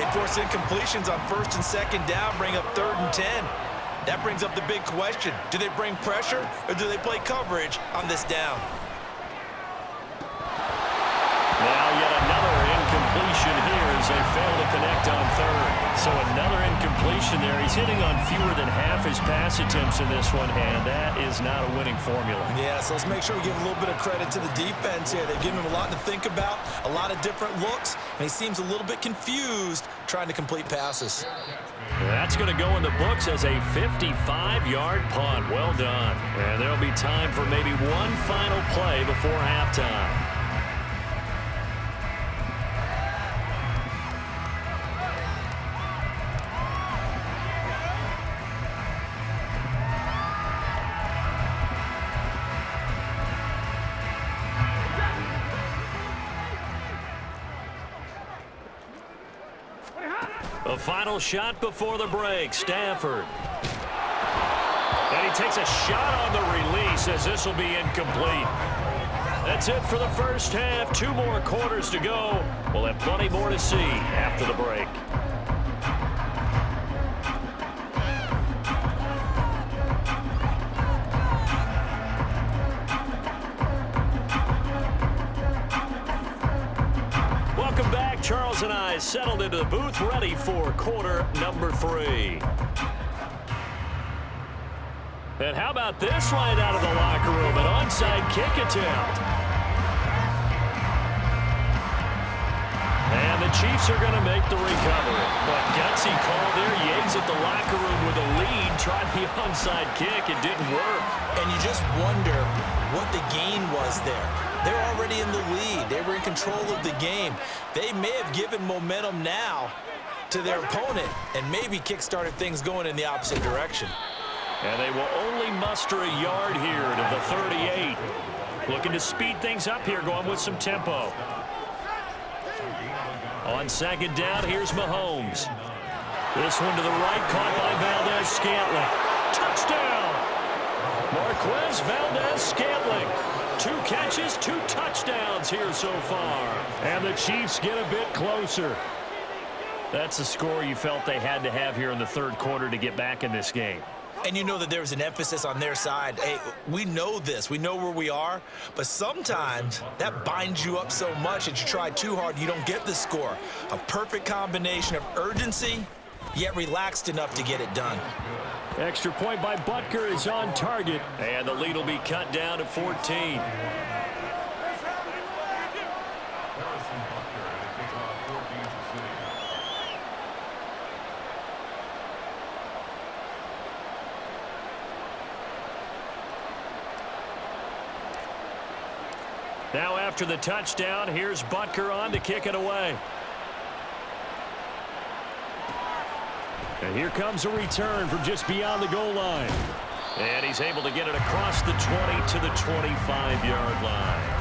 They force incompletions on 1st and 2nd down, bring up 3rd and 10. That brings up the big question. Do they bring pressure or do they play coverage on this down? Now yet another incompletion here as they fail to connect on 3rd. So another incompletion there. He's hitting on fewer than half his pass attempts in this one, and that is not a winning formula. Yeah, so let's make sure we give a little bit of credit to the defense here. They've given him a lot to think about, a lot of different looks, and he seems a little bit confused trying to complete passes. That's going to go in the books as a 55-yard punt. Well done. And there'll be time for maybe one final play before halftime. A final shot before the break. Stafford. And he takes a shot on the release as this will be incomplete. That's it for the first half. 2 more quarters to go. We'll have plenty more to see after the break. Welcome back. Charles and I settled into the booth, ready for quarter number 3. And how about this right out of the locker room? An onside kick attempt. And the Chiefs are going to make the recovery. But gutsy call there. Yates at the locker room with a lead. Tried the onside kick. It didn't work. And you just wonder what the gain was there. They're already in the lead. They were in control of the game. They may have given momentum now to their opponent and maybe kick-started things going in the opposite direction. And they will only muster a yard here to the 38. Looking to speed things up here, going with some tempo. On 2nd down, here's Mahomes. This one to the right, caught by Valdez-Scantling. Touchdown! Marquez Valdez-Scantling. 2 catches, 2 touchdowns here so far. And the Chiefs get a bit closer. That's the score you felt they had to have here in the 3rd quarter to get back in this game. And you know that there's an emphasis on their side. Hey, we know this. We know where we are. But sometimes that binds you up so much that you try too hard, you don't get the score. A perfect combination of urgency, yet relaxed enough to get it done. Extra point by Butker is on target. And the lead will be cut down to 14. Now after the touchdown, here's Butker on to kick it away. And here comes a return from just beyond the goal line. And he's able to get it across the 20 to the 25-yard line.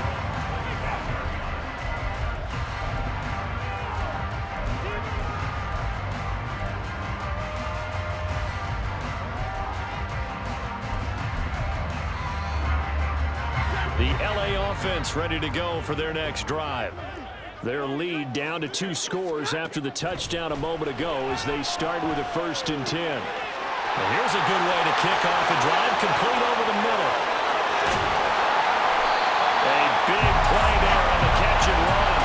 The LA offense ready to go for their next drive. Their lead down to 2 scores after the touchdown a moment ago as they start with a 1st and 10. And here's a good way to kick off a drive, complete over the middle. A big play there on the catch and run.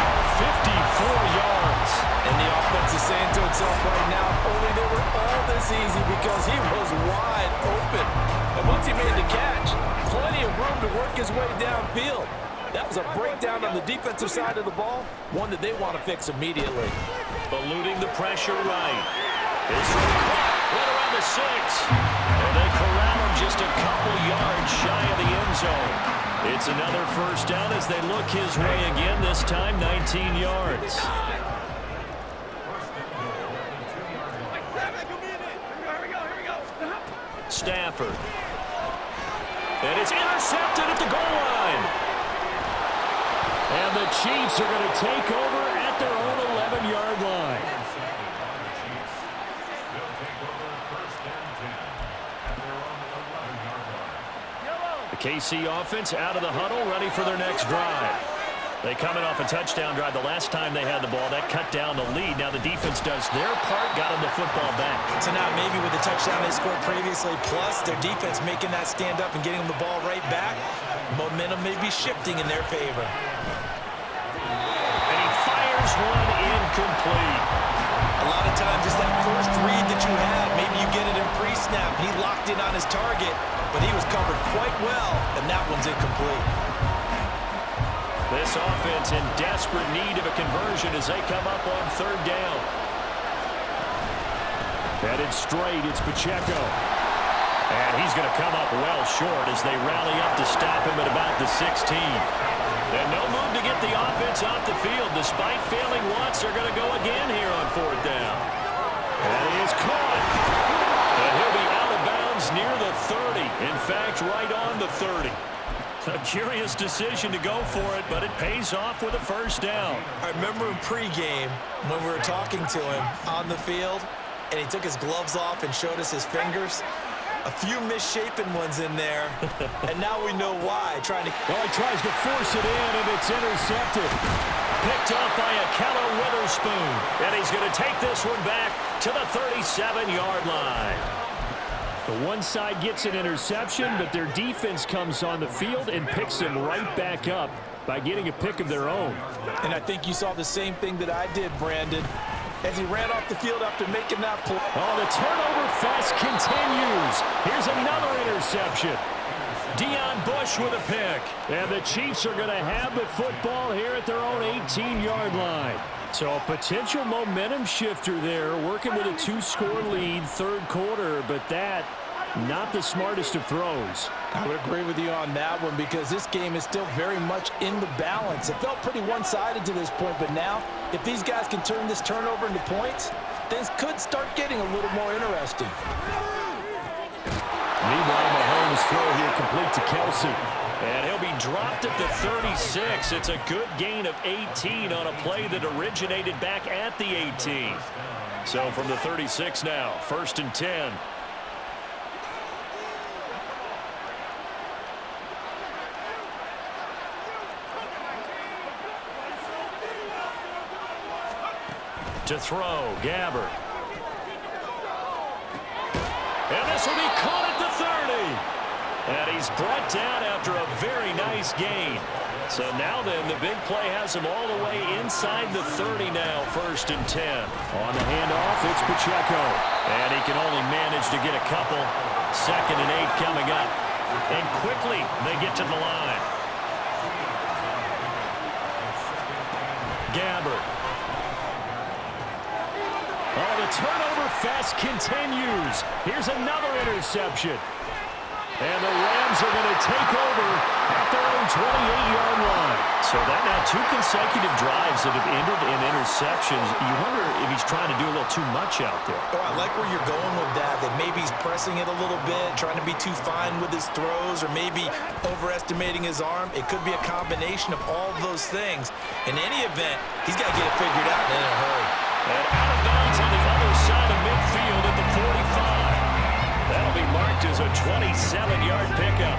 54 yards. And the offense is saying to itself right now, only they were all this easy because he was wide open. And once he made the catch, plenty of room to work his way downfield. That was a breakdown on the defensive side of the ball, one that they want to fix immediately. Eluding the pressure right. This one caught right around the 6. And they corral him just a couple yards shy of the end zone. It's another 1st down as they look his way again, this time 19 yards. Stafford. And it's intercepted at the goal line. And the Chiefs are going to take over at their own 11-yard line. The KC offense out of the huddle, ready for their next drive. They coming off a touchdown drive the last time they had the ball. That cut down the lead. Now the defense does their part, got them the football back. So now maybe with the touchdown they scored previously, plus their defense making that stand up and getting them the ball right back, momentum may be shifting in their favor. And he fires one incomplete. A lot of times it's that first read that you have. Maybe you get it in pre-snap. He locked in on his target, but he was covered quite well, and that one's incomplete. This offense in desperate need of a conversion as they come up on third down. Headed straight, it's Pacheco. And he's going to come up well short as they rally up to stop him at about the 16. And no move to get the offense off the field. Despite failing once, they're going to go again here on fourth down. And he is caught. And he'll be out of bounds near the 30. In fact, right on the 30. A curious decision to go for it, but it pays off with a first down. I remember in pregame when we were talking to him on the field, and he took his gloves off and showed us his fingers. A few misshapen ones in there, and now we know why. Well, he tries to force it in, and it's intercepted. Picked up by Akello Witherspoon. And he's going to take this one back to the 37-yard line. The one side gets an interception, but their defense comes on the field and picks them right back up by getting a pick of their own. And I think you saw the same thing that I did, Brandon, as he ran off the field after making that play. Oh, the turnover fest continues. Here's another interception. Deion Bush with a pick. And the Chiefs are going to have the football here at their own 18-yard line. So a potential momentum shifter there, working with a 2-score lead, third quarter, but that, not the smartest of throws. I would agree with you on that one because this game is still very much in the balance. It felt pretty one-sided to this point, but now, if these guys can turn this turnover into points, things could start getting a little more interesting. Meanwhile, Mahomes' throw here complete to Kelsey. And he'll be dropped at the 36. It's a good gain of 18 on a play that originated back at the 18. So from the 36 now, 1st and 10. To throw, Gabbert. And this will be caught at the 30. And he's brought down after a very nice gain. So now then, the big play has him all the way inside the 30 now, 1st and 10. On the handoff, it's Pacheco. And he can only manage to get a couple. 2nd and 8 coming up. And quickly, they get to the line. Gabbert. Oh, the turnover fest continues. Here's another interception. And the Rams are going to take over at their own 28-yard line. So that now 2 consecutive drives that have ended in interceptions. You wonder if he's trying to do a little too much out there. Oh, I like where you're going with that maybe he's pressing it a little bit, trying to be too fine with his throws, or maybe overestimating his arm. It could be a combination of all of those things. In any event, he's got to get it figured out in a hurry. And out of bounds on the other side of midfield at the 45. That'll be marked as a 27-yard pickup.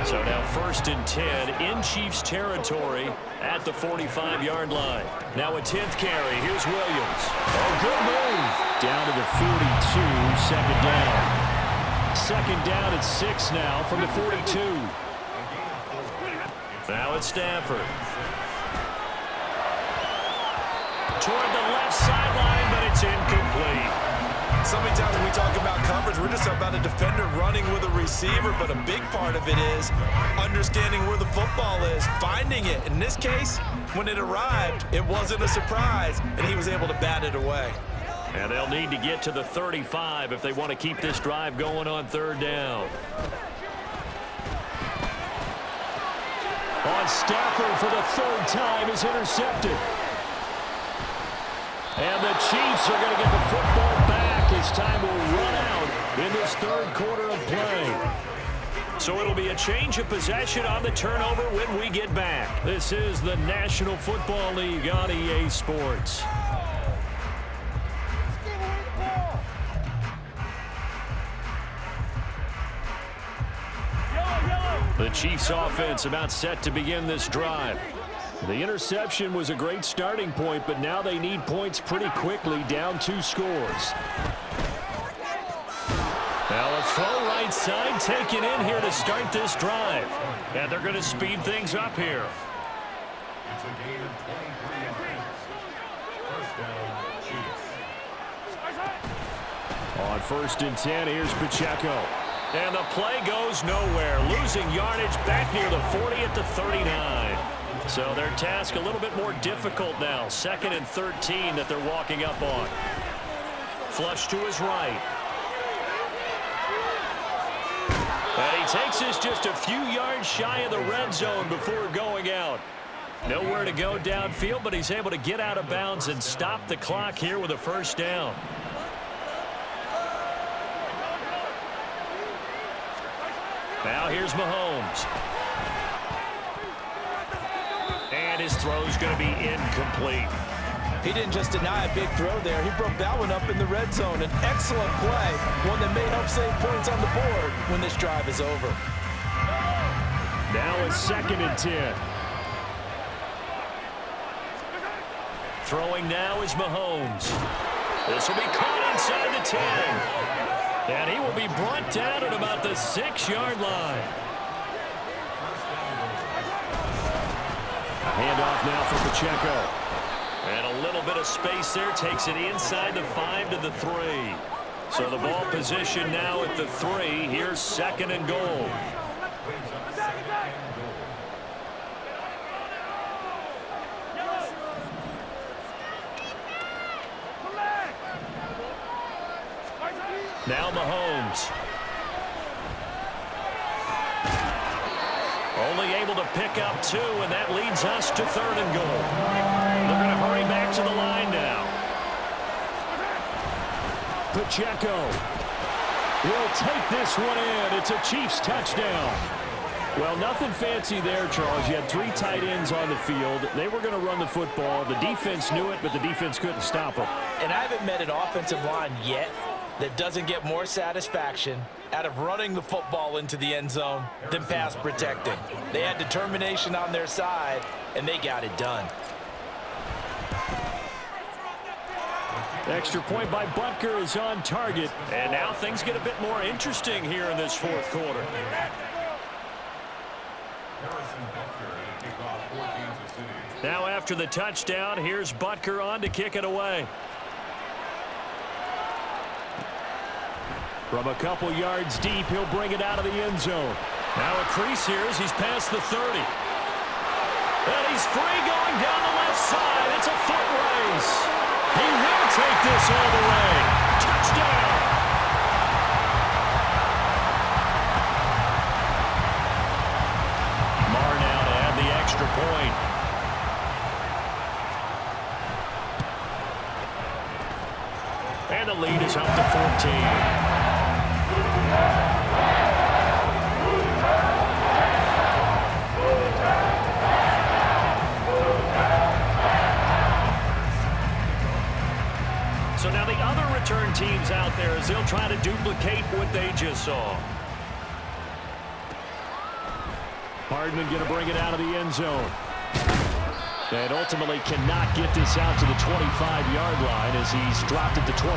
So now 1st and 10 in Chiefs territory at the 45-yard line. Now a 10th carry. Here's Williams. Oh, good move. Down to the 42, 2nd down. 2nd down at 6 now from the 42. Now it's Stafford. Toward the left sideline, but it's incomplete. So many times when we talk about coverage, we're just talking about a defender running with a receiver, but a big part of it is understanding where the football is, finding it. In this case, when it arrived, it wasn't a surprise, and he was able to bat it away. And they'll need to get to the 35 if they want to keep this drive going on 3rd down. On Stafford for the 3rd time is intercepted. And the Chiefs are going to get the football back as time will run out in this 3rd quarter of play. So it'll be a change of possession on the turnover when we get back. This is the National Football League on EA Sports. The Chiefs offense about set to begin this drive. The interception was a great starting point, but now they need points pretty quickly, down 2 scores. Now a throw right side taken in here to start this drive. And they're going to speed things up here. It's a gain of 23 and 8. First down, Chiefs. On 1st and 10, here's Pacheco. And the play goes nowhere, losing yardage back near the 40 at the 39. So their task a little bit more difficult now. 2nd and 13 that they're walking up on. Flush to his right. And he takes us just a few yards shy of the red zone before going out. Nowhere to go downfield, but he's able to get out of bounds and stop the clock here with a first down. Now here's Mahomes. And his throw's going to be incomplete. He didn't just deny a big throw there. He broke that one up in the red zone. An excellent play, one that may help save points on the board when this drive is over. Now it's 2nd and 10. Throwing now is Mahomes. This will be caught inside the 10. And he will be brought down at about the 6-yard line. Handoff now for Pacheco. And a little bit of space there, takes it inside the 5 to the 3. So the ball position now at the 3. Here's 2nd and goal. Now Mahomes. Only able to pick up 2, and that leads us to 3rd and goal. They're going to hurry back to the line now. Pacheco will take this one in. It's a Chiefs touchdown. Well, nothing fancy there, Charles. You had 3 tight ends on the field. They were going to run the football. The defense knew it, but the defense couldn't stop them. And I haven't met an offensive line yet that doesn't get more satisfaction out of running the football into the end zone than pass protecting. They had determination on their side, and they got it done. Extra point by Butker is on target. And now things get a bit more interesting here in this 4th quarter. Now after the touchdown, here's Butker on to kick it away. From a couple yards deep, he'll bring it out of the end zone. Now a crease here as he's past the 30. And he's free going down the left side. It's a foot race. He will take this all the way. Touchdown. Marr now to add the extra point. And the lead is up to 14. So now the other return teams out there as they'll try to duplicate what they just saw. Hardman going to bring it out of the end zone. And ultimately cannot get this out to the 25-yard line as he's dropped it to 23.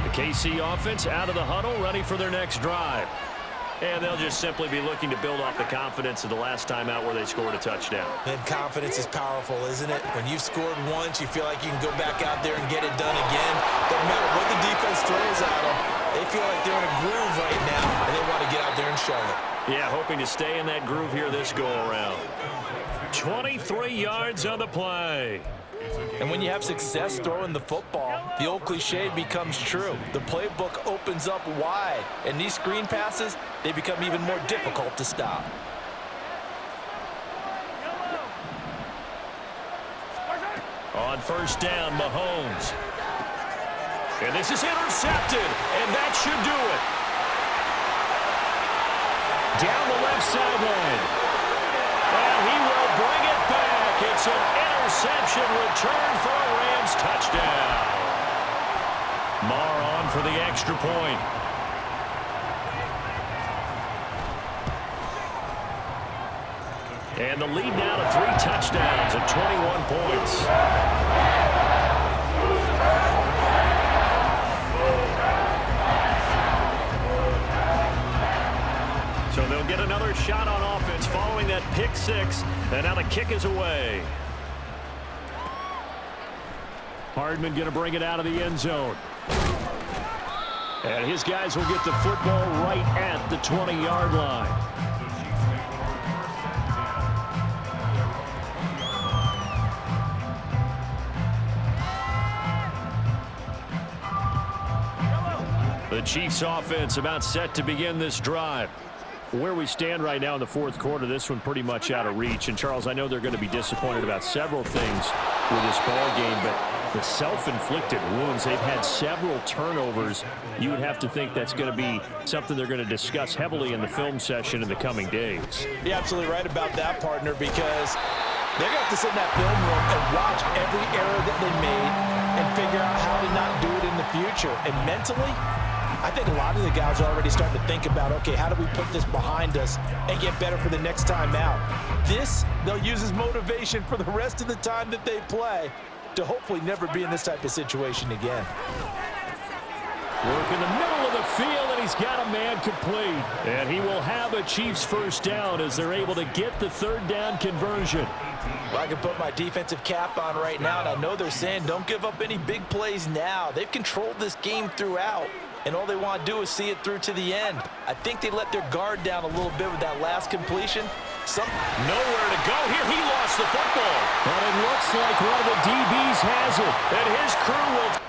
The KC offense out of the huddle, ready for their next drive. And they'll just simply be looking to build off the confidence of the last time out where they scored a touchdown. And confidence is powerful, isn't it? When you've scored once, you feel like you can go back out there and get it done again. Doesn't matter what the defense throws at them. They feel like they're in a groove right now, and they want to get out there and show it. Yeah, hoping to stay in that groove here this go-around. 23 yards on the play. And when you have success throwing the football, the old cliche becomes true. The playbook opens up wide, and these screen passes, they become even more difficult to stop. On 1st down, Mahomes. And this is intercepted, and that should do it. Down the left sideline. And he will bring it back. It's an interception return for a Rams touchdown. Marr on for the extra point. And the lead now to 3 touchdowns and 21 points. So they'll get another shot on offense following that pick 6. And now the kick is away. Hardman going to bring it out of the end zone. And his guys will get the football right at the 20-yard line. The Chiefs offense about set to begin this drive. Where we stand right now in the fourth quarter, this one pretty much out of reach. And, Charles, I know they're going to be disappointed about several things with this ball game, but the self-inflicted wounds, they've had several turnovers. You would have to think that's going to be something they're going to discuss heavily in the film session in the coming days. You're absolutely right about that, partner, because they're going to have to sit in that film room and watch every error that they made and figure out how to not do it in the future. And mentally, I think a lot of the guys are already starting to think about, okay, how do we put this behind us and get better for the next time out? This, they'll use as motivation for the rest of the time that they play to hopefully never be in this type of situation again. Work in the middle of the field, and he's got a man complete. And he will have a Chiefs first down as they're able to get the third down conversion. Well, I can put my defensive cap on right now, and I know they're saying don't give up any big plays now. They've controlled this game throughout, and all they want to do is see it through to the end. I think they let their guard down a little bit with that last completion. Nowhere to go here. He lost the football. But it looks like one of the DBs has it, and his crew will...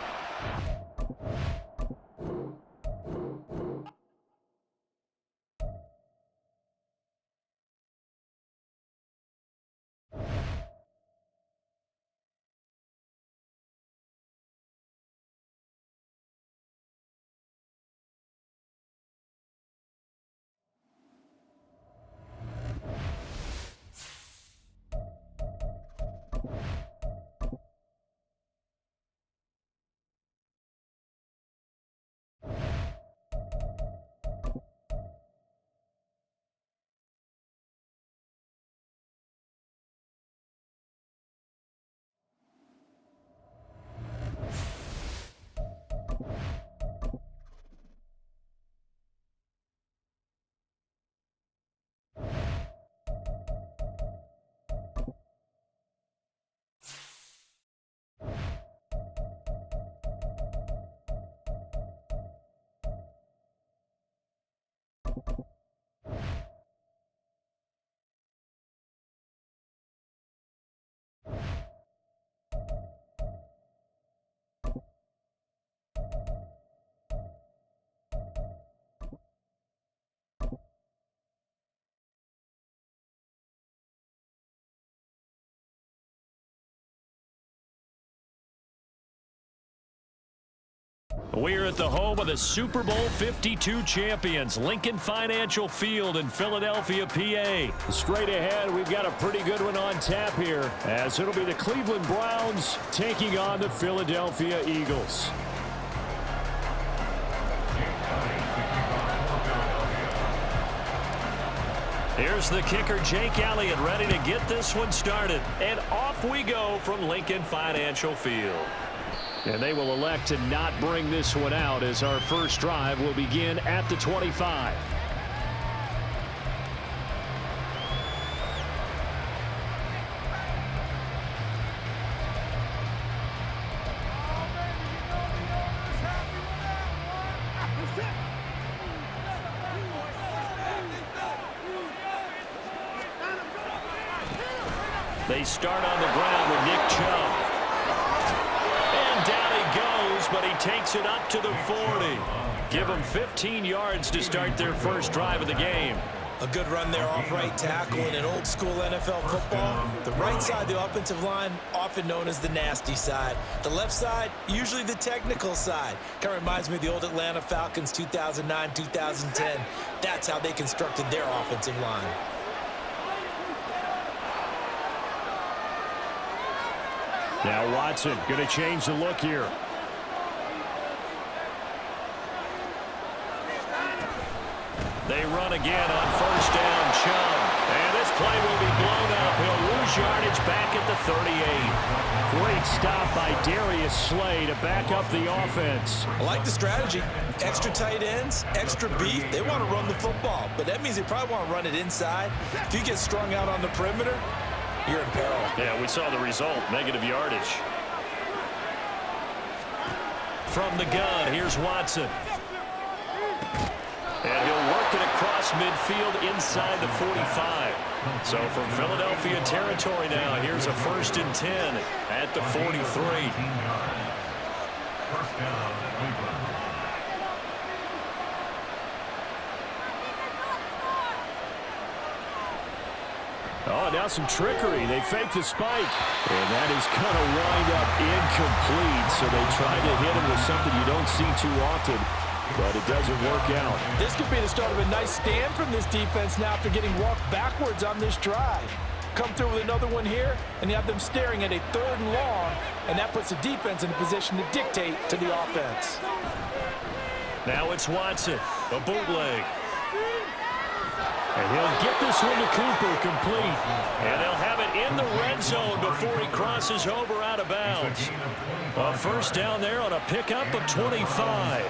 We're at the home of the Super Bowl 52 champions, Lincoln Financial Field in Philadelphia, PA. Straight ahead, we've got a pretty good one on tap here, as it'll be the Cleveland Browns taking on the Philadelphia Eagles. Here's the kicker, Jake Elliott, ready to get this one started. And off we go from Lincoln Financial Field. And they will elect to not bring this one out as our first drive will begin at the 25. They start on the ground with Nick Chubb. But he takes it up to the 40. Give them 15 yards to start their first drive of the game. A good run there off right tackle in an old school NFL football. The right side of the offensive line, often known as the nasty side. The left side, usually the technical side. Kind of reminds me of the old Atlanta Falcons 2009, 2010. That's how they constructed their offensive line. Now Watson going to change the look here. They run again on first down, Chubb. And this play will be blown back at the 38. Great stop by Darius Slay to back up the offense. I like the strategy. Extra tight ends, extra beef. They want to run the football, but that means they probably want to run it inside. If you get strung out on the perimeter, you're in peril. Yeah, we saw the result, negative yardage. From the gun, here's Watson. And he'll work it across midfield inside the 45. So from Philadelphia territory now, here's a 1st and 10 at the 43. First down, Cleveland. Oh, now some trickery. They fake the spike. And that is going to wind up incomplete. So they try to hit him with something you don't see too often, but it doesn't work out. This could be the start of a nice stand from this defense now after getting walked backwards on this drive. Come through with another one here, and you have them staring at a 3rd and long, and that puts the defense in a position to dictate to the offense. Now it's Watson, a bootleg. And he'll get this one to Cooper, complete. And they'll have it in the red zone before he crosses over out of bounds. A 1st down there on a pickup of 25.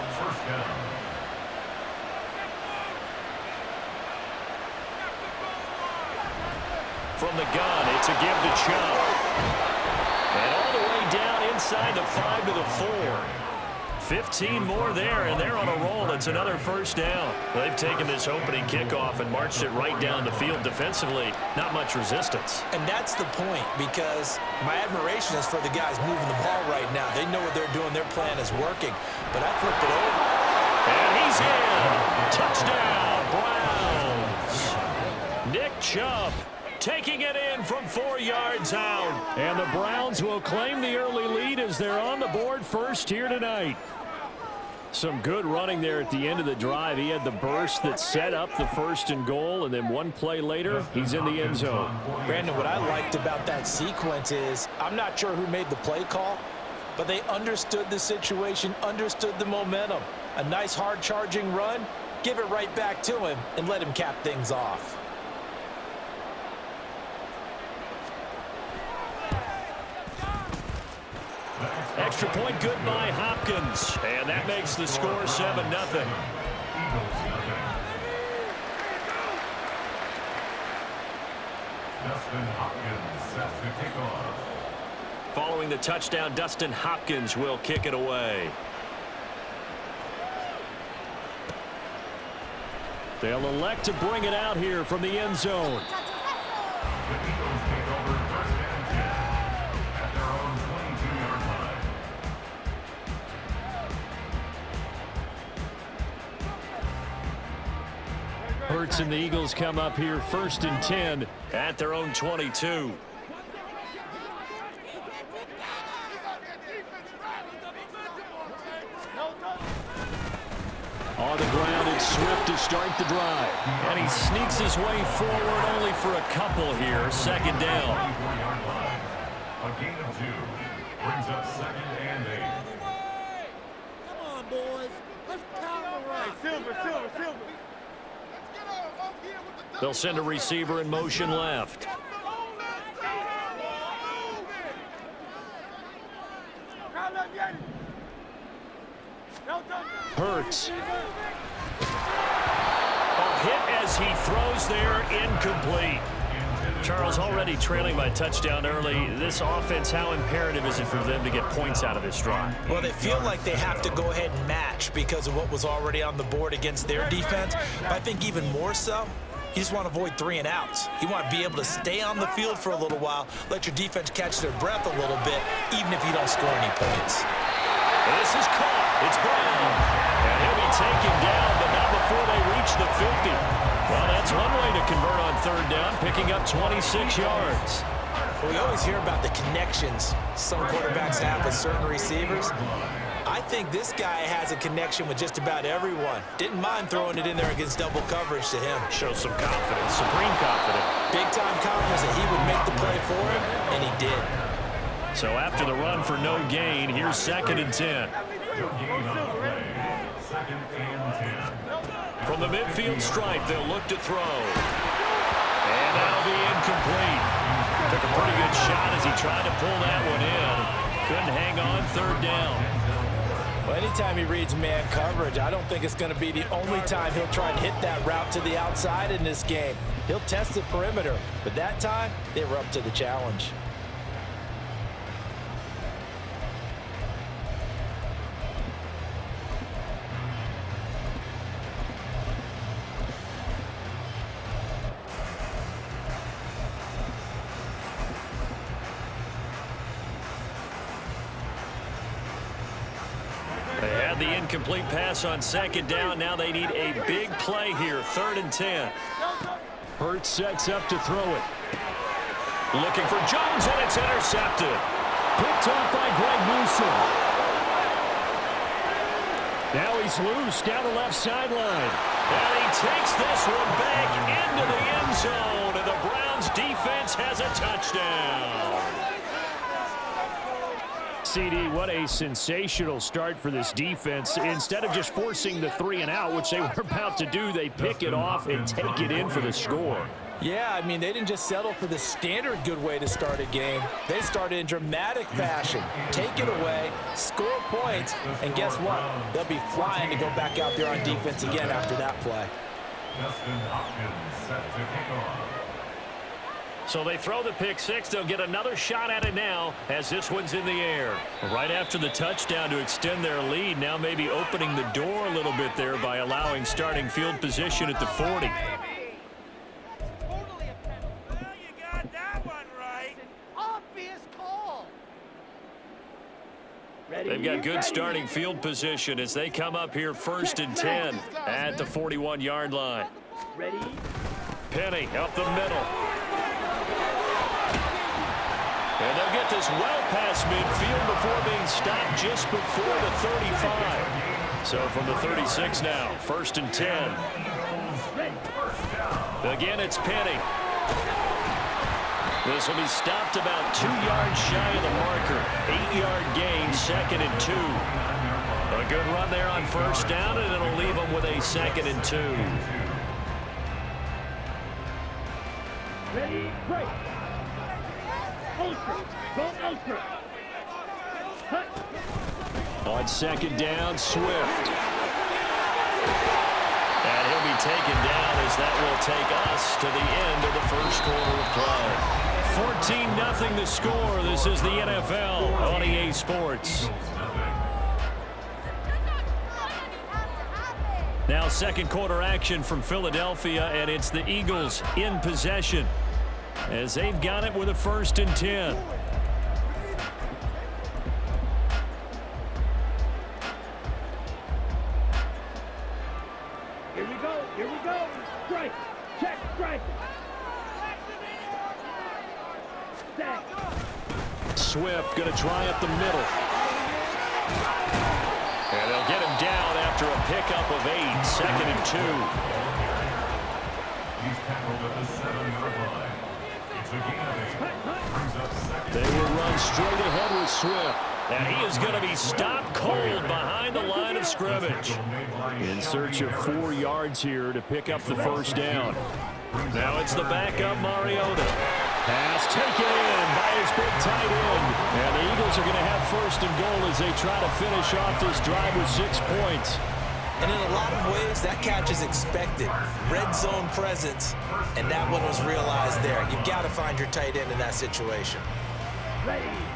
From the gun, it's a give to Chubb. And all the way down inside the 5 to the 4. 15 more there, and they're on a roll. It's another 1st down. They've taken this opening kickoff and marched it right down the field defensively. Not much resistance. And that's the point, because my admiration is for the guys moving the ball right now. They know what they're doing. Their plan is working. But I flipped it over. And he's in. Touchdown, Browns. Nick Chubb taking it in from 4 yards out. And the Browns will claim the early lead as they're on the board first here tonight. Some good running there at the end of the drive. He had the burst that set up the 1st and goal, and then one play later, he's in the end zone. Brandon, what I liked about that sequence is I'm not sure who made the play call, but they understood the situation, understood the momentum. A nice hard-charging run, give it right back to him, and let him cap things off. Extra point good by Hopkins. And that makes the score 7-0. Dustin Hopkins sets the kickoff. Following the touchdown, Dustin Hopkins will kick it away. They'll elect to bring it out here from the end zone. The Eagles take over 1st and 10 at their own 22-yard line. Hurts and the Eagles come up here 1st and 10 at their own 22. On the ground, it's Swift to start the drive. And he sneaks his way forward only for a couple here. 2nd down. 24-yard line. A gain of 2 brings up 2nd and 8. Come on, boys. Let's pound the rock. Silver. They'll send a receiver in motion left. Hurts. A hit as he throws there, incomplete. Charles, already trailing by touchdown early. This offense, how imperative is it for them to get points out of this drive? Well, they feel like they have to go ahead and match because of what was already on the board against their defense. But I think even more so, you just want to avoid 3 and outs. You want to be able to stay on the field for a little while, let your defense catch their breath a little bit, even if you don't score any points. This is caught. It's Brown. And he'll be taken down, but not before they reach the 50. Well, that's one way to convert on 3rd down, picking up 26 yards. Well, we always hear about the connections some quarterbacks have with certain receivers. I think this guy has a connection with just about everyone. Didn't mind throwing it in there against double coverage to him. Shows some confidence, supreme confidence. Big-time confidence that he would make the play for him, and he did. So after the run for no gain, here's 2nd and 10. No gain on the play. 2nd and 10. From the midfield stripe, they'll look to throw. And that'll be incomplete. Took a pretty good shot as he tried to pull that one in. Couldn't hang on, third down. Well, anytime he reads man coverage, I don't think it's going to be the only time he'll try and hit that route to the outside in this game. He'll test the perimeter, but that time, they were up to the challenge. They had the incomplete pass on second down. Now they need a big play here, 3rd and 10. Hurts sets up to throw it. Looking for Jones, and it's intercepted. Picked off by Greg Newsome. Now he's loose down the left sideline. And he takes this one back into the end zone. And the Browns defense has a touchdown. CD, what a sensational start for this defense. Instead of just forcing the 3 and out, which they were about to do, they pick it off and take it in for the score. Yeah, I mean, they didn't just settle for the standard good way to start a game. They started in dramatic fashion. Take it away, score points, and guess what? They'll be flying to go back out there on defense again after that play. Justin Hopkins set to kick off. So they throw the pick six. They'll get another shot at it now as this one's in the air. Right after the touchdown to extend their lead, now maybe opening the door a little bit there by allowing starting field position at the 40. They've got good starting field position as they come up here 1st and 10 at the 41-yard line. Penny up the middle. And they'll get this well past midfield before being stopped just before the 35. So from the 36 now, 1st and 10. Again, it's Penny. This will be stopped about 2 yards shy of the marker. 8-yard gain, 2nd and 2. A good run there on 1st down, and it'll leave them with a 2nd and 2. Ready, break. On 2nd down, Swift. And he'll be taken down as that will take us to the end of the 1st quarter of play. 14-0 the score. This is the NFL on EA Sports. Now 2nd quarter action from Philadelphia, and it's the Eagles in possession as they've got it with a 1st and 10. Here we go. Strike. Check, strike. Swift going to try up the middle. And they'll get him down after a pickup of 8, 2nd and 2. He's tackled at the 7-yard line. It's a gain of 8. Brings up 2nd. They will run straight ahead with Swift. And he is going to be stopped cold behind the line of scrimmage. In search of 4 yards here to pick up the 1st down. Now it's the backup Mariota. Pass taken in by his big tight end. And the Eagles are going to have 1st and goal as they try to finish off this drive with 6 points. And in a lot of ways, that catch is expected. Red zone presence, and that one was realized there. You've got to find your tight end in that situation.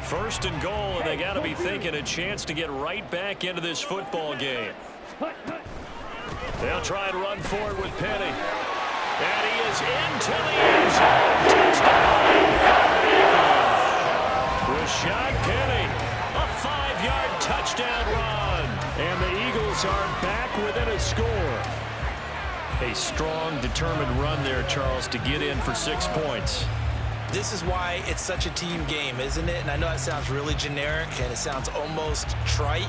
1st and goal, and they got to be thinking a chance to get right back into this football game. They'll try and run forward with Penny. And he is into the end zone. Touchdown. Rashad Penny, a 5-yard touchdown run. And the Eagles are back within a score. A strong, determined run there, Charles, to get in for 6 points. This is why it's such a team game, isn't it? And I know it sounds really generic and it sounds almost trite,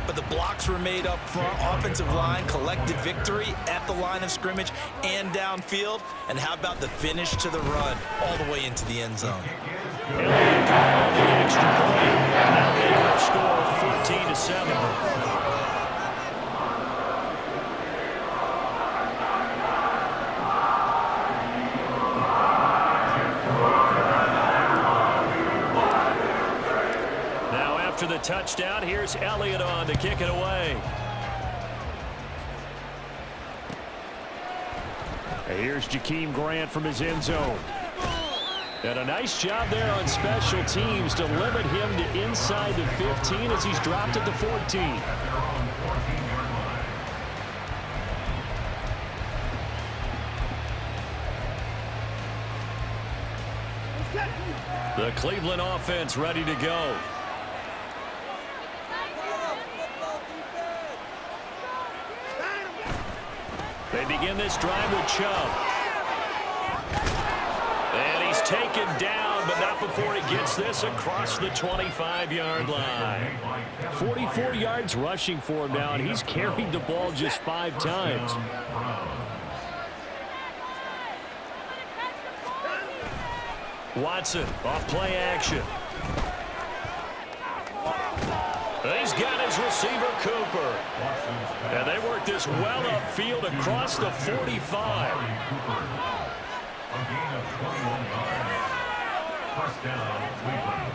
but the blocks were made up front, offensive line, collective victory at the line of scrimmage and downfield. And how about the finish to the run all the way into the end zone? Elliott got the extra point. Now they can score 14-7. After the touchdown, here's Elliott on to kick it away. And here's Jakeem Grant from his end zone. And a nice job there on special teams to limit him to inside the 15 as he's dropped at the 14. The Cleveland offense ready to go. They begin this drive with Chubb. And he's taken down, but not before he gets this across the 25-yard line. 44 yards rushing for him now, and he's carried the ball just 5 times. Watson off play action. He's got his receiver, Cooper. And they work this well upfield across the 45. A gain of 21 yards. First down, Cleveland.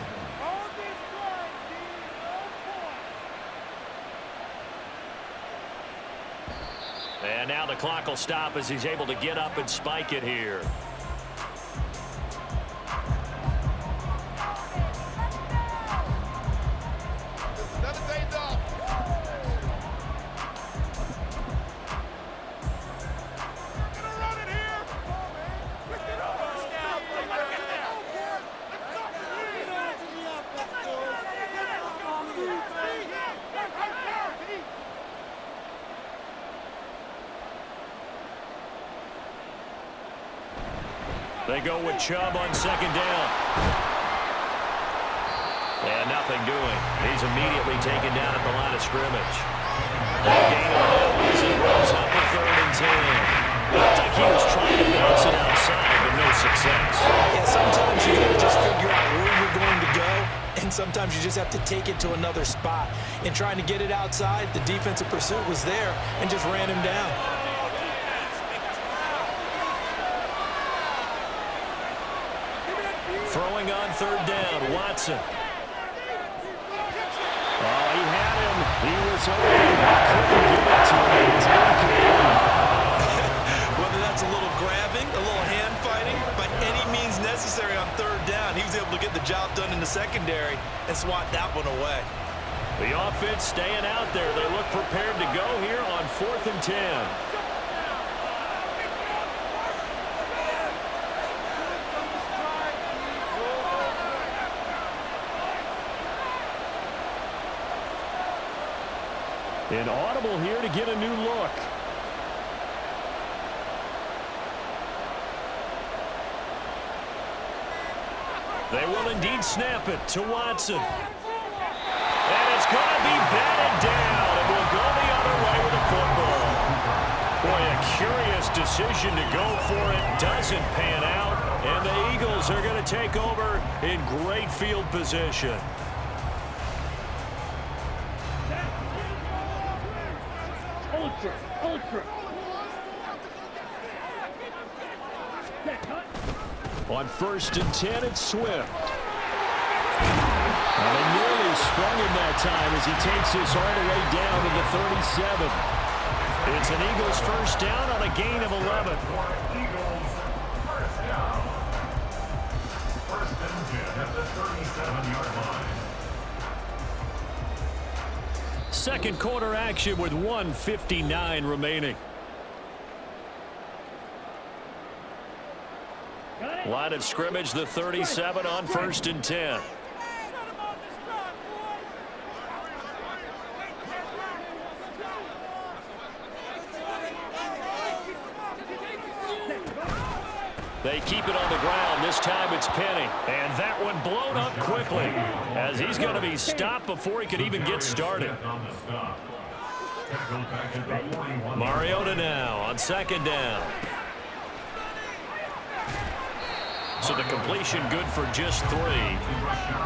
And now the clock will stop as he's able to get up and spike it here. They go with Chubb on second down. And nothing doing. He's immediately taken down at the line of scrimmage. That gain on that as he rolls up a 3rd and 10. Looked like he was trying to bounce it outside, but no success. Yeah, sometimes you got to just figure out where you're going to go, and sometimes you just have to take it to another spot. In trying to get it outside, the defensive pursuit was there and just ran him down. Throwing on 3rd down, Watson. Oh, he had him. He was open. He couldn't get it to him. It's incomplete. Whether that's a little grabbing, a little hand fighting, by any means necessary on 3rd down, he was able to get the job done in the secondary and swat that one away. The offense staying out there. They look prepared to go here on 4th and 10. An audible here to get a new look. They will indeed snap it to Watson. And it's going to be batted down. It will go the other way with the football. Boy, a curious decision to go for it. Doesn't pan out. And the Eagles are going to take over in great field position. On 1st and 10, it's Swift. And they nearly sprung him that time as he takes this all the way down to the 37. It's an Eagles first down on a gain of 11. Eagles, first down. 1st and 10 at the 37-yard line. Second quarter action with 1:59 remaining. Line of scrimmage, the 37 on 1st and 10. They keep it on the ground. This time it's Penny. And that one blown up quickly as he's going to be stopped before he could even get started. Mariota now on 2nd down. So the completion good for just 3.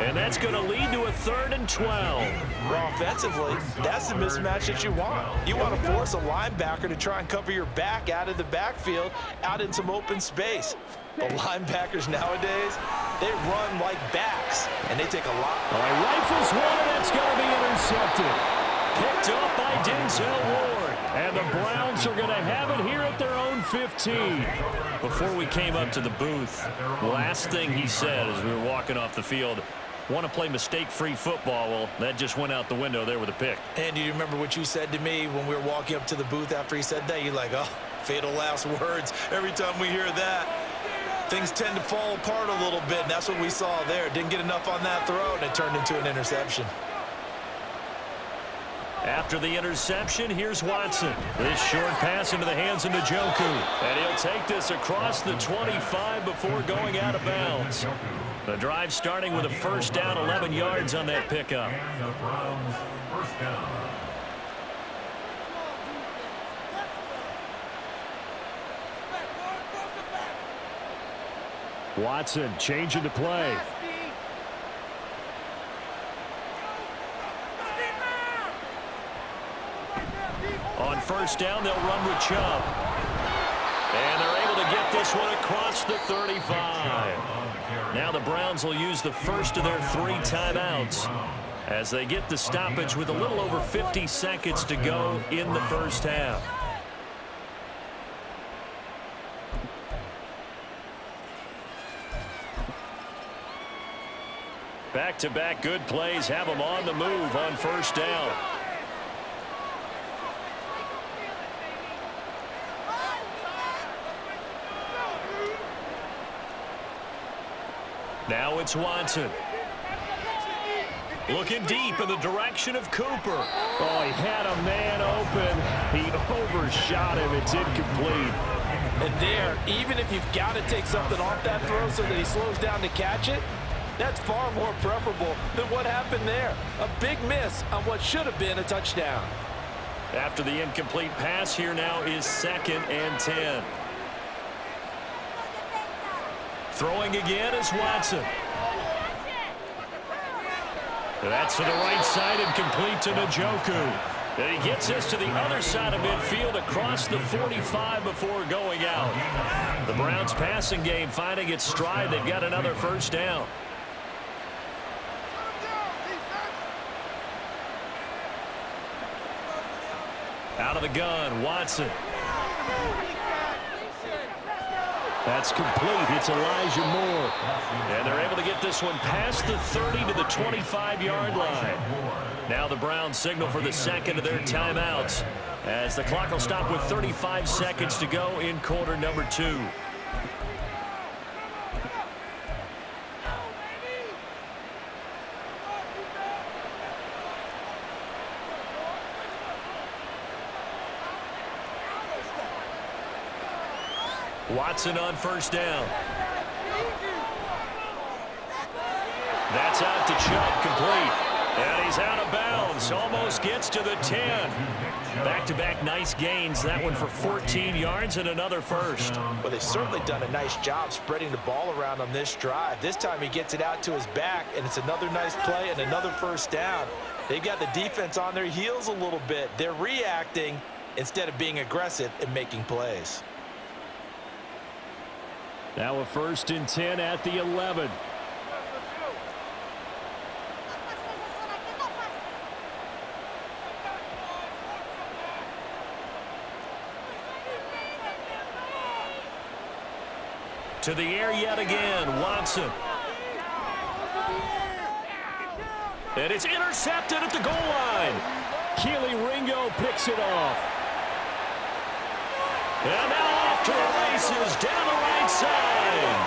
And that's going to lead to a 3rd and 12. Well, offensively, that's the mismatch that you want. You want to force a linebacker to try and cover your back out of the backfield, out in some open space. But linebackers nowadays, they run like backs. and they take a lot. All right, rifles one, and that's going to be intercepted. Picked up by Denzel Ward. And the Browns are going to have it here at their own 15. Before we came up to the booth, last thing he said as we were walking off the field, want to play mistake-free football. Well, that just went out the window there with a pick. And do you remember what you said to me when we were walking up to the booth after he said that? You're like, oh, fatal last words. Every time we hear that, things tend to fall apart a little bit, and that's what we saw there. Didn't get enough on that throw, and it turned into an interception. After the interception, here's Watson. This short pass into the hands of Njoku. And he'll take this across the 25 before going out of bounds. The drive starting with a first down, 11 yards on that pickup. And the Browns first down. Watson changing the play. On first down, they'll run with Chubb. And they're able to get this one across the 35. Now the Browns will use the first of their 3 timeouts as they get the stoppage with a little over 50 seconds to go in the first half. Back-to-back good plays have them on the move on first down. Now it's Watson. Looking deep in the direction of Cooper. Oh, he had a man open. He overshot him. It's incomplete. And there, even if you've got to take something off that throw so that he slows down to catch it, that's far more preferable than what happened there. A big miss on what should have been a touchdown. After the incomplete pass, here now is 2nd and 10. Throwing again is Watson. That's to the right side and complete to Njoku. And he gets this to the other side of midfield across the 45 before going out. The Browns passing game finding its stride. They've got another first down. Out of the gun, Watson. That's complete. It's Elijah Moore. And they're able to get this one past the 30 to the 25-yard line. Now the Browns signal for the second of their timeouts as the clock will stop with 35 seconds to go in quarter number 2. Watson on first down. That's out to Chubb, complete. And he's out of bounds. Almost gets to the 10. Back-to-back nice gains. That one for 14 yards and another first. Well, they've certainly done a nice job spreading the ball around on this drive. This time he gets it out to his back, and it's another nice play and another first down. They've got the defense on their heels a little bit. They're reacting instead of being aggressive and making plays. Now a 1st and 10 at the 11. To the air yet again, Watson. And it's intercepted at the goal line. Keely Ringo picks it off. And now off to the races down the right side.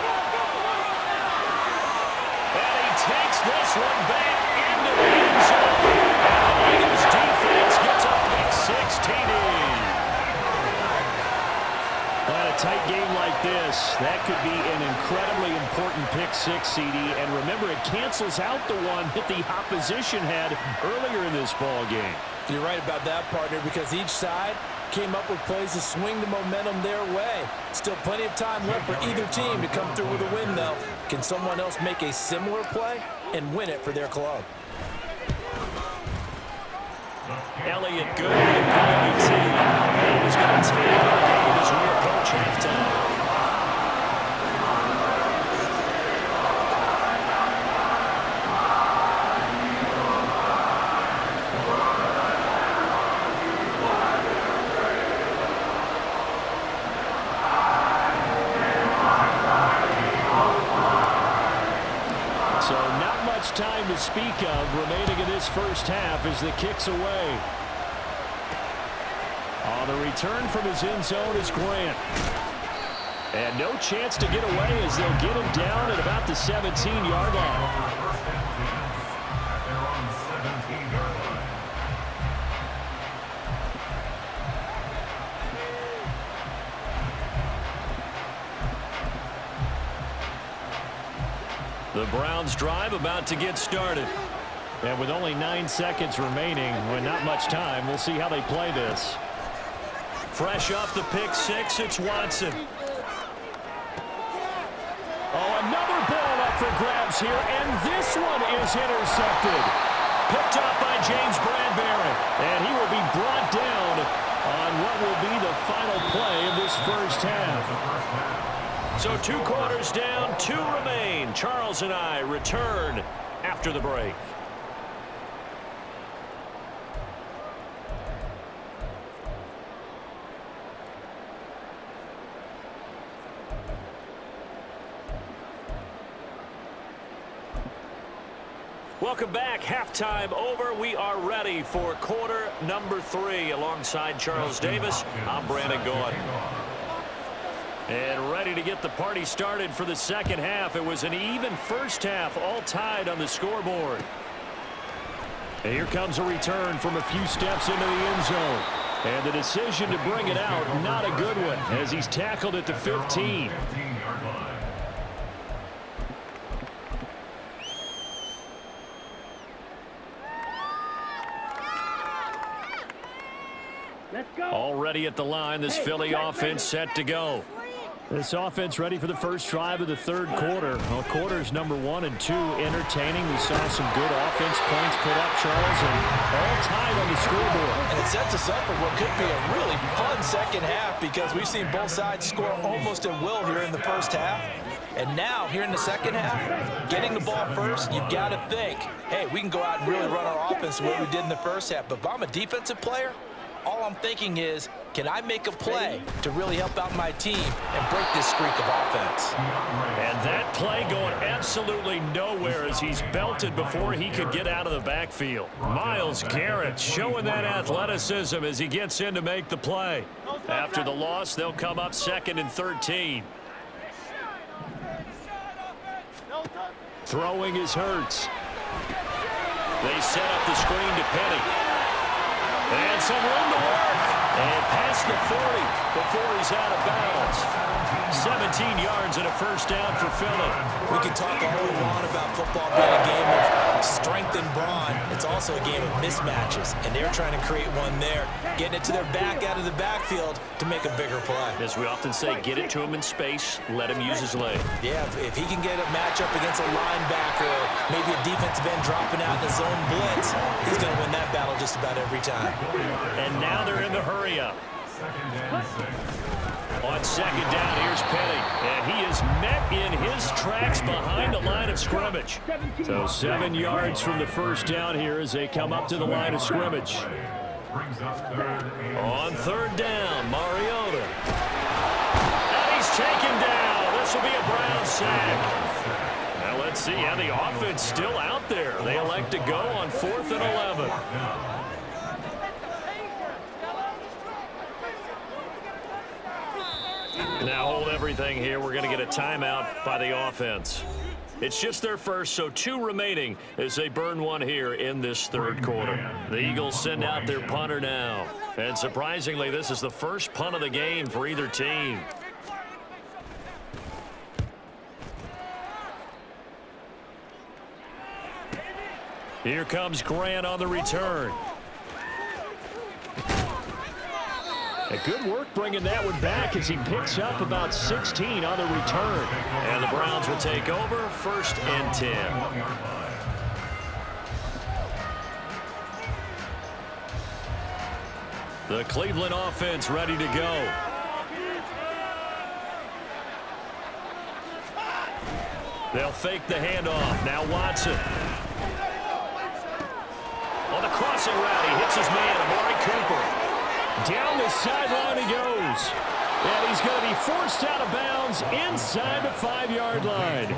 And he takes this one back into the end zone. And the Eagles defense gets a pick 6 TD. On a tight game like this, that could be an incredibly important pick 6, CD. And remember, it cancels out the one that the opposition had earlier in this ball game. You're right about that, partner, because each side came up with plays to swing the momentum their way. Still plenty of time left for either team to come through with a win, though. Can someone else make a similar play and win it for their club? Elliott good with a penalty. And he's going to take the game as we approach halftime. So not much time to speak of remaining in this first half as the kick's away. On the return from his end zone is Grant. And no chance to get away as they'll get him down at about the 17-yard line. The Browns drive about to get started. And with only 9 seconds remaining, with not much time, we'll see how they play this. Fresh off the pick six, it's Watson. Oh, another ball up for grabs here, and this one is intercepted. Picked off by James Bradbury, and he will be brought down on what will be the final play of this first half. So 2 quarters down, 2 remain. Charles and I return after the break. Welcome back. Halftime over. We are ready for quarter number 3. Alongside Charles Davis, I'm Brandon Gordon. And ready to get the party started for the second half. It was an even first half, all tied on the scoreboard. And here comes a return from a few steps into the end zone. And the decision to bring it out, not a good one, as he's tackled at the 15. Already at the line, this Philly offense set to go. This offense ready for the first drive of the third quarter. Well, quarters number 1 and 2 entertaining. We saw some good offense points put up, Charles, and all tied on the scoreboard. And it sets us up for what could be a really fun second half because we've seen both sides score almost at will here in the first half. And now, here in the second half, getting the ball first, you've got to think, hey, we can go out and really run our offense the way we did in the first half. But if I'm a defensive player, all I'm thinking is, can I make a play to really help out my team and break this streak of offense? And that play going absolutely nowhere as he's belted before he could get out of the backfield. Myles Garrett showing that athleticism as he gets in to make the play. After the loss, they'll come up 2nd and 13. Throwing is Hurts. They set up the screen to Penny. And some room to work. And past the 40 before he's out of bounds. 17 yards and a first down for Philly. We can talk all we want about football being a game of strength and brawn. It's also a game of mismatches. And they're trying to create one there. Getting it to their back out of the backfield to make a bigger play. As we often say, get it to him in space. Let him use his leg. Yeah, if he can get a matchup against a linebacker, or maybe a defensive end dropping out in his own blitz, he's going to win that battle just about every time. And now they're in the hurry-up. On second down, here's Penny. And he is met in his tracks behind the line of scrimmage. So 7 yards from the first down here as they come up to the line of scrimmage. On third down, Mariota. And he's taken down. This will be a Brown sack. Now let's see how the offense still out there. They elect to go on 4th and 11. Now hold everything here. We're going to get a timeout by the offense. It's just their first, so 2 remaining as they burn one here in this third quarter. The Eagles send out their punter now. And surprisingly, this is the first punt of the game for either team. Here comes Grant on the return. A good work bringing that one back as he picks up about 16 on the return. And the Browns will take over 1st and 10. The Cleveland offense ready to go. They'll fake the handoff. Now Watson. On the crossing route, he hits his man, Amari Cooper. Down the sideline he goes. And he's going to be forced out of bounds inside the 5-yard line.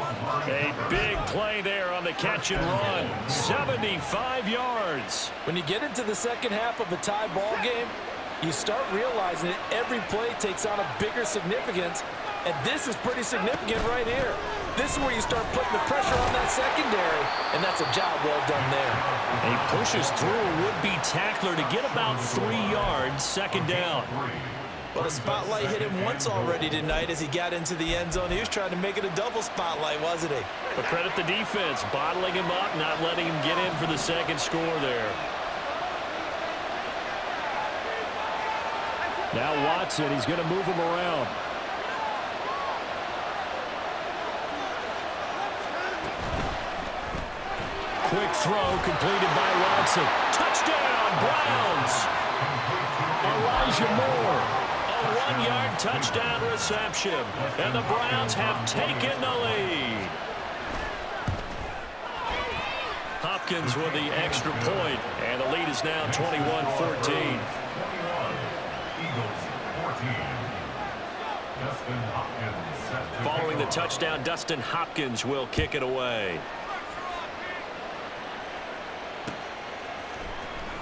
A big play there on the catch and run. 75 yards. When you get into the second half of a tie ball game, you start realizing that every play takes on a bigger significance, and this is pretty significant right here. This is where you start putting the pressure on that secondary, and that's a job well done there. And he pushes through a would-be tackler to get about 3 yards, second down. Well, the spotlight hit him once already tonight as he got into the end zone. He was trying to make it a double spotlight, wasn't he? But credit the defense, bottling him up, not letting him get in for the second score there. Now Watson, he's going to move him around. Quick throw completed by Watson. Touchdown, Browns. Elijah Moore. A 1-yard touchdown reception. And the Browns have taken the lead. Hopkins with the extra point, and the lead is now 21-14. Following the touchdown, Dustin Hopkins will kick it away.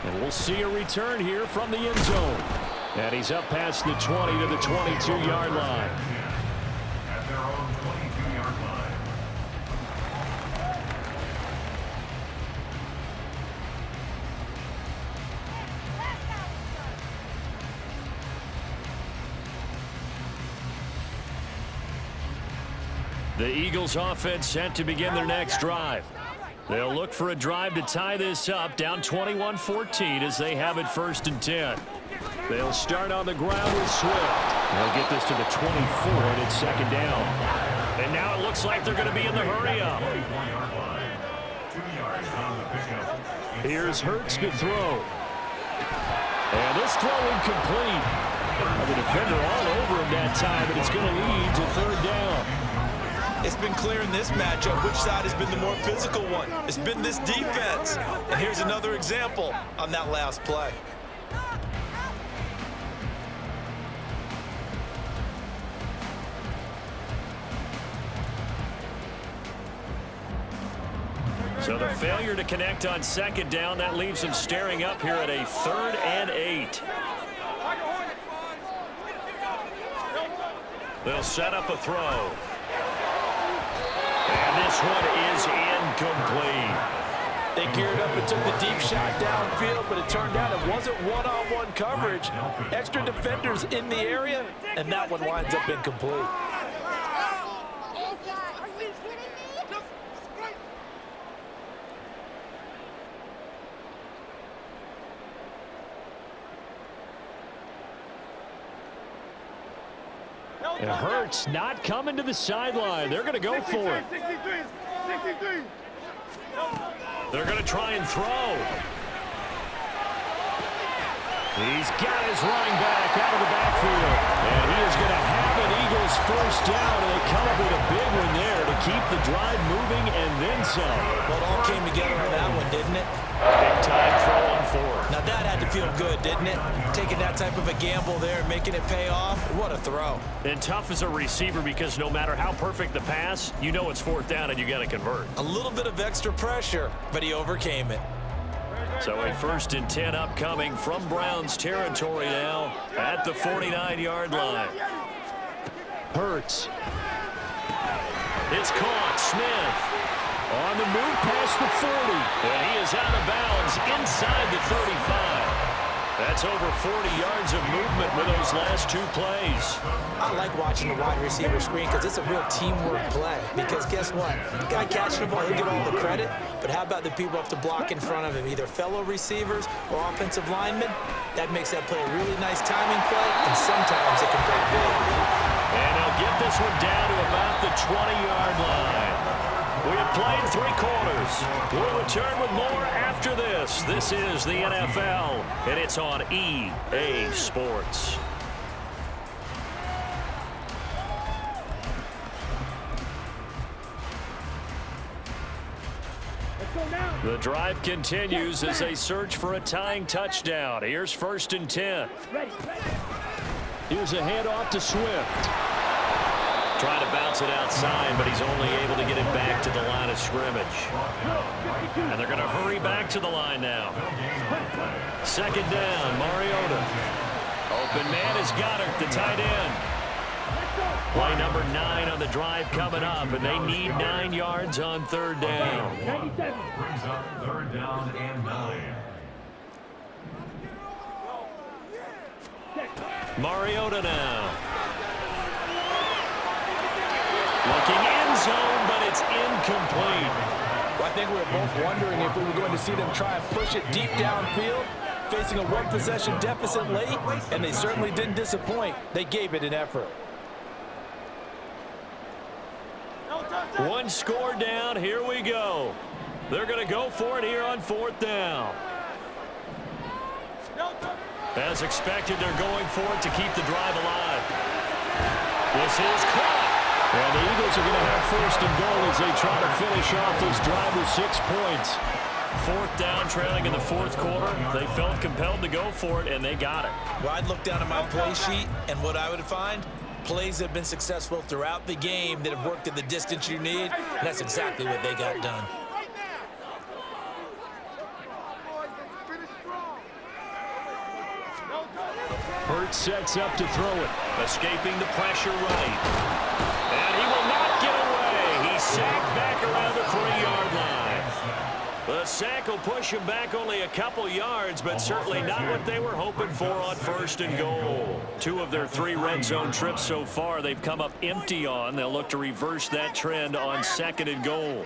And we'll see a return here from the end zone. And he's up past the 20 to the 22-yard line. At their own 22-yard line. The Eagles offense set to begin their next drive. They'll look for a drive to tie this up, down 21-14 as they have it 1st and 10. They'll start on the ground with Swift. They'll get this to the 24, and it's second down. And now it looks like they're going to be in the hurry-up. Here's Hurts to throw. And this throw incomplete. The defender all over him that time, but it's going to lead to 3rd down. It's been clear in this matchup which side has been the more physical one. It's been this defense. And here's another example on that last play. So the failure to connect on second down, that leaves him staring up here at a 3rd and 8. They'll set up a throw. And this one is incomplete. They geared up and took the deep shot downfield, but it turned out it wasn't one-on-one coverage. Extra defenders in the area, and that one winds up incomplete. And Hurts not coming to the sideline. They're going to go for it. They're going to try and throw. He's got his running back out of the backfield. And he is going to have an Eagles 1st down, and they come up with a big one there to keep the drive moving and then some. Well, it all came together on that one, didn't it? Big time throw on 4. Now that had to feel good, didn't it? Taking that type of a gamble there and making it pay off. What a throw. And tough as a receiver because no matter how perfect the pass, you know it's 4th down and you got to convert. A little bit of extra pressure, but he overcame it. So a 1st and 10 upcoming from Browns territory now at the 49-yard line. Hurts. It's caught. Smith on the move past the 40. And he is out of bounds inside the 35. That's over 40 yards of movement with those last 2 plays. I like watching the wide receiver screen because it's a real teamwork play. Because guess what? The guy catching the ball, he'll get all the credit. But how about the people have to block in front of him, either fellow receivers or offensive linemen? That makes that play a really nice timing play, and sometimes it can break big. And they'll get this one down to about the 20-yard line. We have played 3 quarters. We'll return with more after this. This is the NFL, and it's on EA Sports. The drive continues as they search for a tying touchdown. Here's 1st and 10. Here's a handoff to Swift. Trying to bounce it outside, but he's only able to get it back to the line of scrimmage. And they're going to hurry back to the line now. Second down, Mariota. Open man is Goddard, the tight end. Play number 9 on the drive coming up, and they need 9 yards on third down. Brings up third down and 9. Mariota now. Looking end zone, but it's incomplete. Well, I think we were both wondering if we were going to see them try and push it deep downfield, facing a one-possession deficit late, and they certainly didn't disappoint. They gave it an effort. One score down, here we go. They're going to go for it here on fourth down. As expected, they're going for it to keep the drive alive. This is caught. And the Eagles are going to have first and goal as they try to finish off this drive with 6 points. Fourth down, trailing in the fourth quarter. They felt compelled to go for it, and they got it. Well, I'd look down at my play sheet, and what I would find, plays that have been successful throughout the game that have worked at the distance you need, and that's exactly what they got done. Hurts sets up to throw it. Escaping the pressure right. And he will not get away. He's sacked back around the 3-yard line. The sack will push him back only a couple yards, but certainly not what they were hoping for on first and goal. 2 of their 3 red zone trips so far they've come up empty on. They'll look to reverse that trend on second and goal.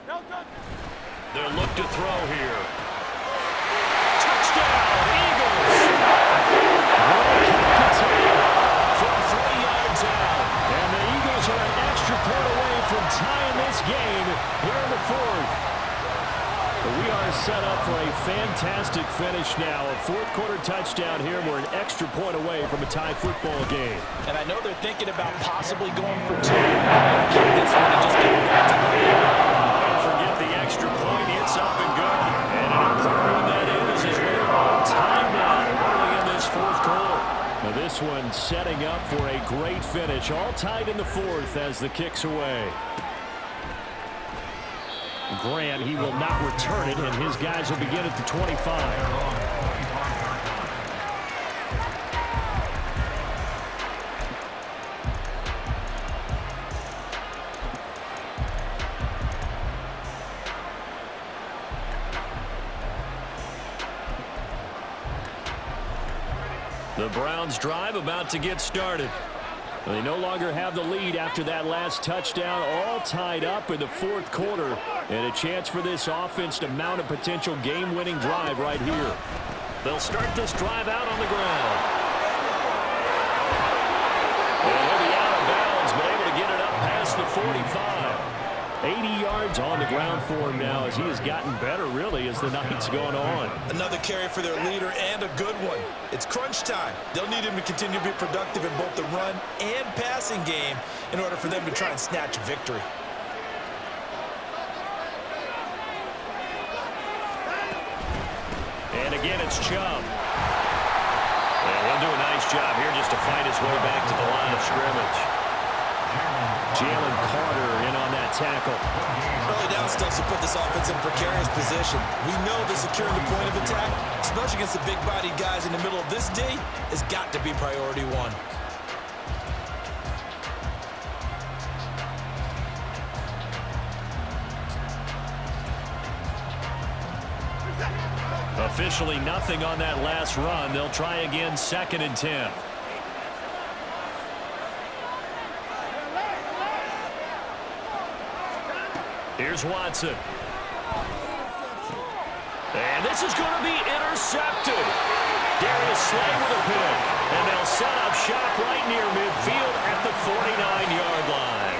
They'll look to throw here. Touchdown, Eagles! From 3 yards out. And the Eagles are an extra point away from tying this game here in the fourth. We are set up for a fantastic finish now. A fourth-quarter touchdown here. We're an extra point away from a tie football game. And I know they're thinking about possibly going for 2. Keep this one and just get it back to the game. Don't forget the extra point. It's up and good. And an important one that is as we are on time now early in this fourth quarter. Now this one setting up for a great finish. All tied in the fourth as the kick's away. Grant, he will not return it, and his guys will begin at the 25. The Browns drive about to get started. They no longer have the lead after that last touchdown, all tied up in the fourth quarter, and a chance for this offense to mount a potential game-winning drive right here. They'll start this drive out on the ground. And he'll be out of bounds, but able to get it up past the 45. 80 yards on the ground for him now as he has gotten better, really, as the night's gone on. Another carry for their leader and a good one. It's crunch time. They'll need him to continue to be productive in both the run and passing game in order for them to try and snatch a victory. And again, it's Chubb. And he'll do a nice job here just to fight his way back to the line of scrimmage. Jalen Carter in on that tackle. Early down stuff to put this offense in a precarious position. We know that securing the point of attack, especially against the big-bodied guys in the middle of this D, has got to be priority 1. Officially nothing on that last run. They'll try again, 2nd and 10. Here's Watson. And this is going to be intercepted. Darius Slay with a pick. And they'll set up shop right near midfield at the 49-yard line.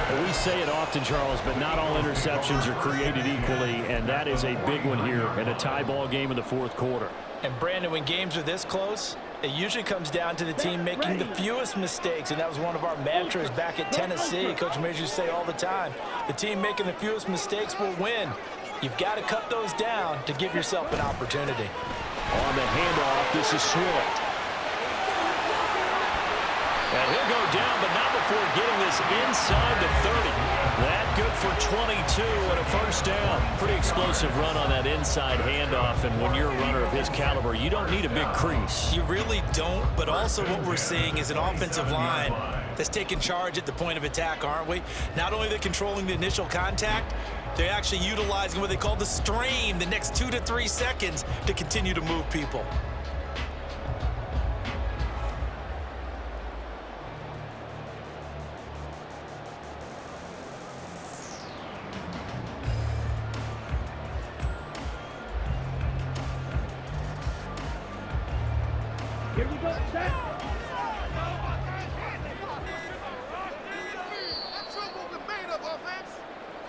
And we say it often, Charles, but not all interceptions are created equally, and that is a big one here in a tie ball game in the fourth quarter. And, Brandon, when games are this close, it usually comes down to the team making the fewest mistakes, and that was one of our mantras back at Tennessee. Coach Major used to say all the time, the team making the fewest mistakes will win. You've got to cut those down to give yourself an opportunity. On the handoff, this is Swift. And he'll go down, but not before getting this inside the 30. That good for 22 and a first down. Pretty explosive run on that inside handoff, and when you're a runner of his caliber, you don't need a big crease. You really don't, but also what we're seeing is an offensive line that's taking charge at the point of attack, aren't we? Not only are they controlling the initial contact, they're actually utilizing what they call the strain, the next 2 to 3 seconds, to continue to move people. Here we go, set.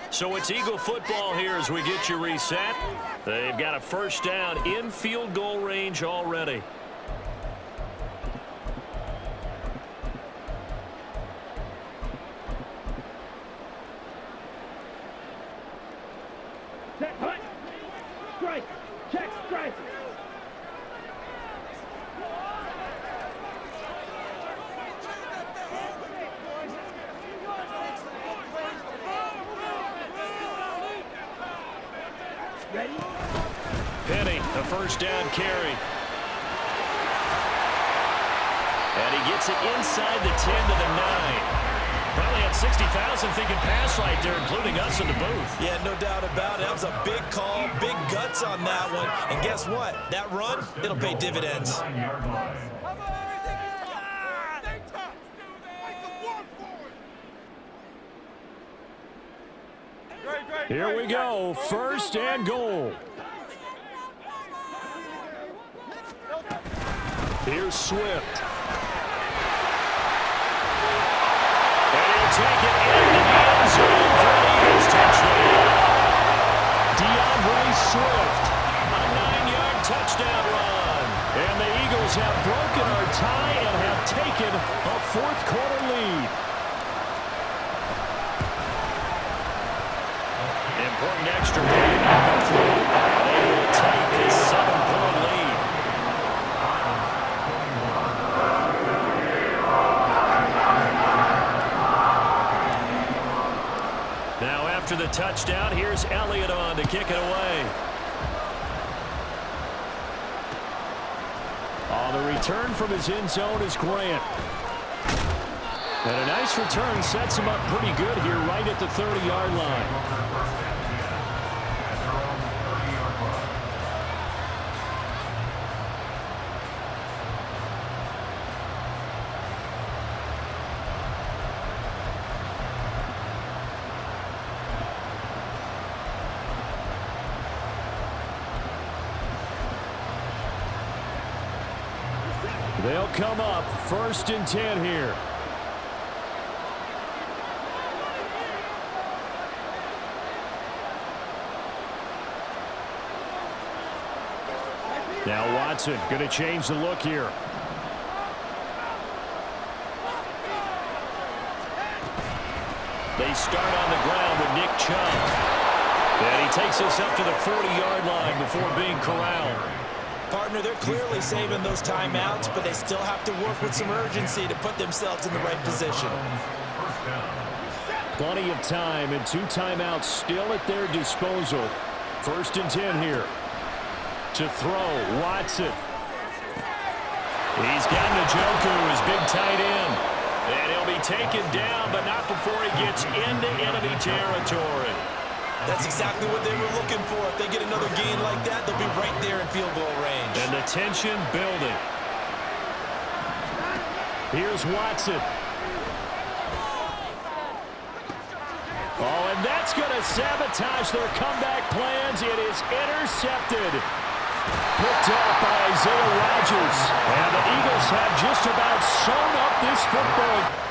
So it's Eagle football here as we get you reset. They've got a first down in field goal range already. Set, hut. Strike. Check, strike. Ready? Penny, a first down carry. And he gets it inside the 10 to the 9. Probably had 60,000 thinking pass right there, including us in the booth. Yeah, no doubt about it. That was a big call, big guts on that one. And guess what? That run, it'll pay dividends. Here we go, first and goal. Here's Swift. And he'll take it into the end zone for the Eagles touchdown. DeAndre Swift, a 9-yard touchdown run. And the Eagles have broken our tie and have taken a fourth-quarter lead. Important extra point number 3. They will take a 7-point lead. Now after the touchdown, here's Elliott on to kick it away. On the return from his end zone is Grant. And a nice return sets him up pretty good here right at the 30-yard line. They'll come up first and 10 here. Now Watson going to change the look here. They start on the ground with Nick Chubb. And he takes us up to the 40-yard line before being corralled. Partner, they're clearly saving those timeouts, but they still have to work with some urgency to put themselves in the right position. Plenty of time and 2 timeouts still at their disposal. First and 10 here. To throw, Watson. He's got Njoku, his big tight end. And he'll be taken down, but not before he gets into enemy territory. That's exactly what they were looking for. If they get another gain like that, they'll be right there in field goal range. And the tension building. Here's Watson. Oh, and that's going to sabotage their comeback plans. It is intercepted. Picked up by Isaiah Rodgers. And the Eagles have just about sewn up this football.